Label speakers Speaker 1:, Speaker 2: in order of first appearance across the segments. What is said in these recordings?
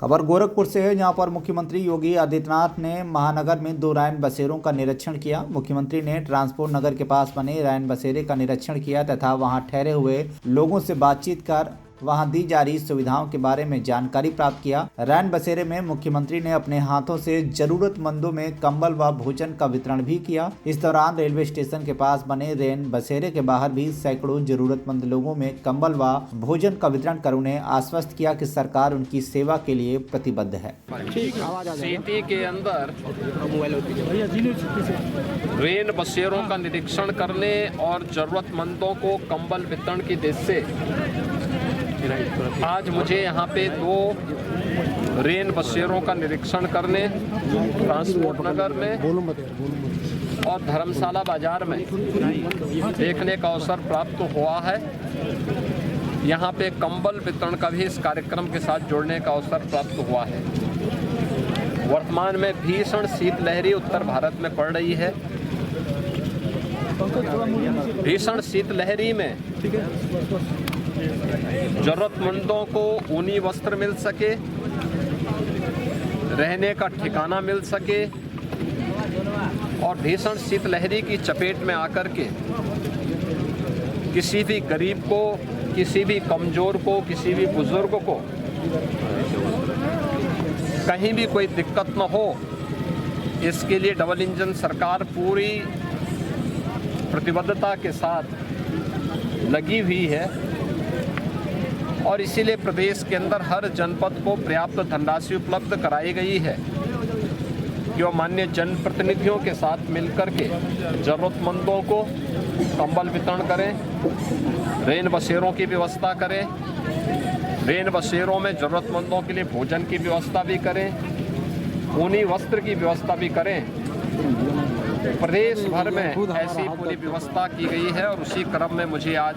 Speaker 1: खबर गोरखपुर से है, जहां पर मुख्यमंत्री योगी आदित्यनाथ ने महानगर में 2 रैन बसेरों का निरीक्षण किया। मुख्यमंत्री ने ट्रांसपोर्ट नगर के पास बने रैन बसेरे का निरीक्षण किया तथा वहां ठहरे हुए लोगों से बातचीत कर वहां दी जा रही सुविधाओं के बारे में जानकारी प्राप्त किया। रैन बसेरे में मुख्यमंत्री ने अपने हाथों से जरूरतमंदों में कंबल व भोजन का वितरण भी किया। इस दौरान रेलवे स्टेशन के पास बने रैन बसेरे के बाहर भी सैकड़ों जरूरतमंद लोगों में कंबल व भोजन का वितरण कर उन्हें आश्वस्त किया कि सरकार उनकी सेवा के लिए प्रतिबद्ध है।
Speaker 2: सिटी के अंदर रेन बसेरों का निरीक्षण करने और जरूरतमंदों को कंबल वितरण की दृष्टि से आज मुझे यहाँ पे 2 रेन बसेरों का निरीक्षण करने ट्रांसपोर्ट नगर में और धर्मशाला बाजार में देखने का अवसर प्राप्त हुआ है। यहाँ पे कंबल वितरण का भी इस कार्यक्रम के साथ जोड़ने का अवसर प्राप्त हुआ है। वर्तमान में भीषण शीतलहरी उत्तर भारत में पड़ रही है। भीषण शीतलहरी में जरूरतमंदों को ऊनी वस्त्र मिल सके, रहने का ठिकाना मिल सके और भीषण शीतलहरी की चपेट में आकर के किसी भी गरीब को, किसी भी कमजोर को, किसी भी बुजुर्ग को कहीं भी कोई दिक्कत न हो, इसके लिए डबल इंजन सरकार पूरी प्रतिबद्धता के साथ लगी हुई है और इसीलिए प्रदेश के अंदर हर जनपद को पर्याप्त धनराशि उपलब्ध कराई गई है कि वो माननीय जनप्रतिनिधियों के साथ मिलकर के जरूरतमंदों को कंबल वितरण करें, रेन बसेरों की व्यवस्था करें, रेन बसेरों में जरूरतमंदों के लिए भोजन की व्यवस्था भी करें, ऊनी वस्त्र की व्यवस्था भी करें। प्रदेश भर में ऐसी पूरी व्यवस्था की गई है और उसी क्रम में मुझे आज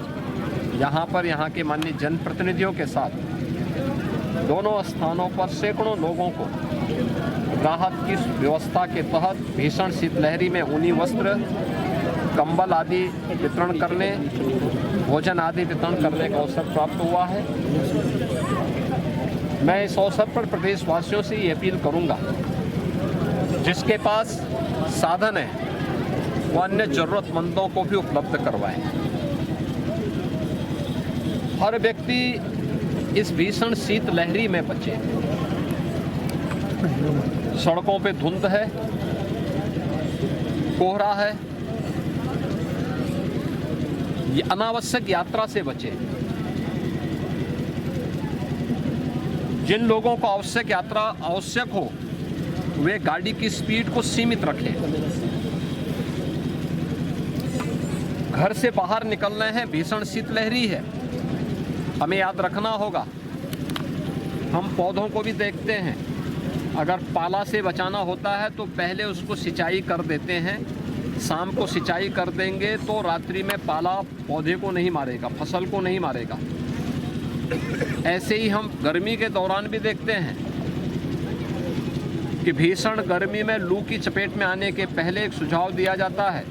Speaker 2: यहाँ के माननीय जनप्रतिनिधियों के साथ दोनों स्थानों पर सैकड़ों लोगों को राहत की व्यवस्था के तहत भीषण शीतलहरी में ऊनी वस्त्र, कंबल आदि वितरण करने, भोजन आदि वितरण करने का अवसर प्राप्त हुआ है। मैं इस अवसर पर प्रदेशवासियों से ये अपील करूंगा, जिसके पास साधन है वो अन्य जरूरतमंदों को भी उपलब्ध करवाएं। हर व्यक्ति इस भीषण शीतलहरी में बचे। सड़कों पे धुंध है, कोहरा है, ये अनावश्यक यात्रा से बचे। जिन लोगों को आवश्यक यात्रा आवश्यक हो वे गाड़ी की स्पीड को सीमित रखें। घर से बाहर निकलने हैं, भीषण शीतलहरी है, हमें याद रखना होगा। हम पौधों को भी देखते हैं, अगर पाला से बचाना होता है तो पहले उसको सिंचाई कर देते हैं। शाम को सिंचाई कर देंगे तो रात्रि में पाला पौधे को नहीं मारेगा, फसल को नहीं मारेगा। ऐसे ही हम गर्मी के दौरान भी देखते हैं कि भीषण गर्मी में लू की चपेट में आने के पहले एक सुझाव दिया जाता है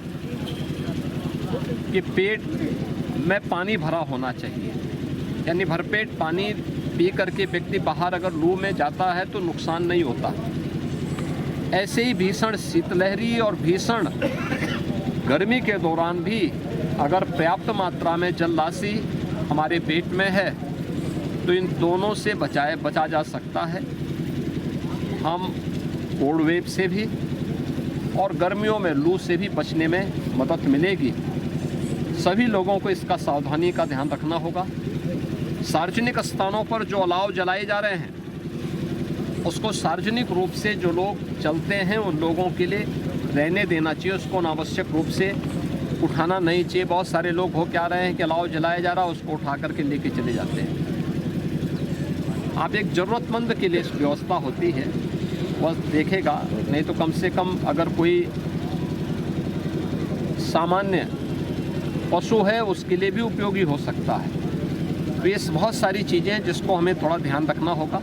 Speaker 2: कि पेट में पानी भरा होना चाहिए, यानी भरपेट पानी पी करके व्यक्ति बाहर अगर लू में जाता है तो नुकसान नहीं होता। ऐसे ही भीषण शीतलहरी और भीषण गर्मी के दौरान भी अगर पर्याप्त मात्रा में जल राशि हमारे पेट में है तो इन दोनों से बचा जा सकता है। हम कोल्ड वेव से भी और गर्मियों में लू से भी बचने में मदद मिलेगी। सभी लोगों को इसका सावधानी का ध्यान रखना होगा। सार्वजनिक स्थानों पर जो अलाव जलाए जा रहे हैं उसको सार्वजनिक रूप से जो लोग चलते हैं उन लोगों के लिए रहने देना चाहिए, उसको अनावश्यक रूप से उठाना नहीं चाहिए। बहुत सारे लोग हो क्या रहे हैं कि अलाव जलाया जा रहा है उसको उठा करके लेके चले जाते हैं। आप एक ज़रूरतमंद के लिए व्यवस्था होती है वह देखेगा, नहीं तो कम से कम अगर कोई सामान्य पशु है उसके लिए भी उपयोगी हो सकता है। तो ये बहुत सारी चीज़ें हैं जिसको हमें थोड़ा ध्यान रखना होगा।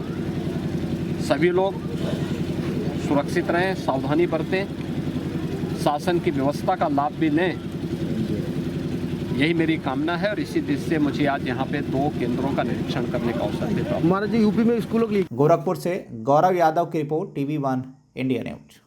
Speaker 2: सभी लोग सुरक्षित रहें, सावधानी बरतें, शासन की व्यवस्था का लाभ भी लें यही मेरी कामना है और इसी दृष्टि से मुझे आज यहाँ पे 2 केंद्रों का निरीक्षण करने का अवसर मिला।
Speaker 3: महाराज जी यूपी में स्कूलों के लिए
Speaker 1: गोरखपुर से गौरव यादव की रिपोर्ट, TV1 इंडिया न्यूज।